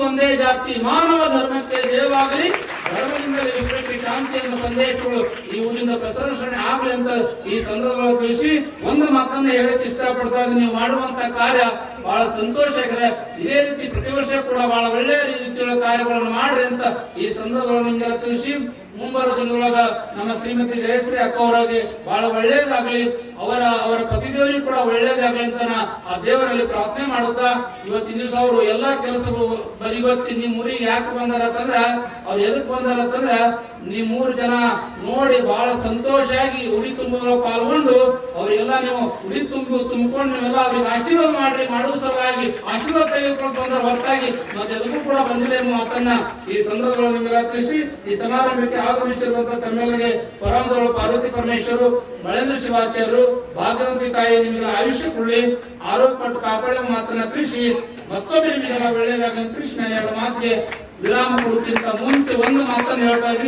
ಒಂದೇ ಜಾತಿ ಮಾನವ ಧರ್ಮಕ್ಕೆ ಜಯವಾಗಲಿ, ಧರ್ಮದಿಂದಲೇ ವಿಶ್ವಕ್ಕೆ ಶಾಂತಿ ಎಂಬ ಸಂದೇಶಗಳು ಈ ಊರಿಂದ ಪ್ರಸರಣೆ ಆಗಲಿ ಅಂತ ಈ ಸಂದರ್ಭದಲ್ಲಿ ತಿಳಿಸಿ ಒಂದು ಮಾತನ್ನ ಹೇಳಕ್ಕೆ ಇಷ್ಟಪಡ್ತಾ ಇದ್ದೀನಿ. ನೀವು ಮಾಡುವಂತ ಕಾರ್ಯ ಬಹಳ ಸಂತೋಷ ಆಗಿದೆ. ಇದೇ ರೀತಿ ಪ್ರತಿ ವರ್ಷ ಕೂಡ ಬಹಳ ಒಳ್ಳೆಯ ರೀತಿಯ ಕಾರ್ಯಗಳನ್ನು ಮಾಡ್ರಿ ಅಂತ ಈ ಸಂದರ್ಭದಲ್ಲಿ ನಿಮ್ಗೆಲ್ಲ ತಿಳಿಸಿ, ಮುಂಬರುವ ದಿನದೊಳಗ ನಮ್ಮ ಶ್ರೀಮತಿ ಜಯಶ್ರೀ ಅಕ್ಕ ಅವರಿಗೆ ಬಹಳ ಒಳ್ಳೇದಾಗ್ಲಿ, ಅವರ ಪತಿದೇವರಿಗೂ ಕೂಡ ಒಳ್ಳೇದಾಗ್ಲಿ ಅಂತ ಆ ದೇವರಲ್ಲಿ ಪ್ರಾರ್ಥನೆ ಮಾಡುತ್ತಾ, ಇವತ್ತಿನ ದಿವಸ ಅವರು ಎಲ್ಲಾ ಕೆಲಸಗಳು ಇವತ್ತಿನ ನಿಮ್ ಊರಿಗೆ ಯಾಕೆ ಬಂದಾರತ್ತಂದ್ರ, ಅವ್ರು ಎದಕ್ ಬಂದಾರತ್ತಂದ್ರ ನೀವು 3 ಜನ ನೋಡಿ ಬಹಳ ಸಂತೋಷವಾಗಿ ಉಡಿ ತುಂಬುವ ಪಾಲ್ಗೊಂಡು ಅವರೆಲ್ಲ ನೀವು ಉಡಿ ತುಂಬಿಕೊಂಡು ನೀವೆಲ್ಲ ಅವ್ರಿಗೆ ಆಶೀರ್ವಾದ ಮಾಡ್ರಿ, ಮಾಡುವ ಸಲುವಾಗಿ ಆಶೀರ್ವಾದ ತೆಗೆದುಕೊಂಡು ಬಂದ ಹೊರತಾಗಿ ಮತ್ತೆದಕ್ಕೂ ಕೂಡ ಬಂದಿಲ್ಲ ಎಂಬ ಮಾತನ್ನ ಈ ಸಂದರ್ಭದಲ್ಲಿ ನಿಮ್ಗೆಲ್ಲ ತಿಳಿಸಿ, ಈ ಸಮಾರಂಭಕ್ಕೆ ಆಗಮಿಸಿರುವಂತಹ ತಮ್ಮೆಲ್ಲರಿಗೆ ಪರಮದವರು ಪಾರ್ವತಿ ಪರಮೇಶ್ವರು, ಬಳೇಂದ್ರ ಶಿವಾಚಾರ್ಯರು, ಭಾಗವತಿ ತಾಯಿ ನಿಮಗೆ ಆಯುಷ್ಯ ಕೊಡ್ಲಿ, ಆರೋಗ್ಯ ಪಟ್ಟು ಕಾಪಾಡುವ ಮಾತನ್ನ ತಿಳಿಸಿ ಮತ್ತೊಮ್ಮೆ ನಿಮಗೆಲ್ಲ ಒಳ್ಳೆಯದಾಗಲಿ ತಿಳಿಸಿ ನಾನು 2 ಮಾತಿಗೆ ವಿರಾಮ ಕೊಡುತ್ತಿಂತ ಮುಂಚೆ ಒಂದು ಮಾತನ್ನು ಹೇಳ್ತಾ ಇದ್ದೀನಿ.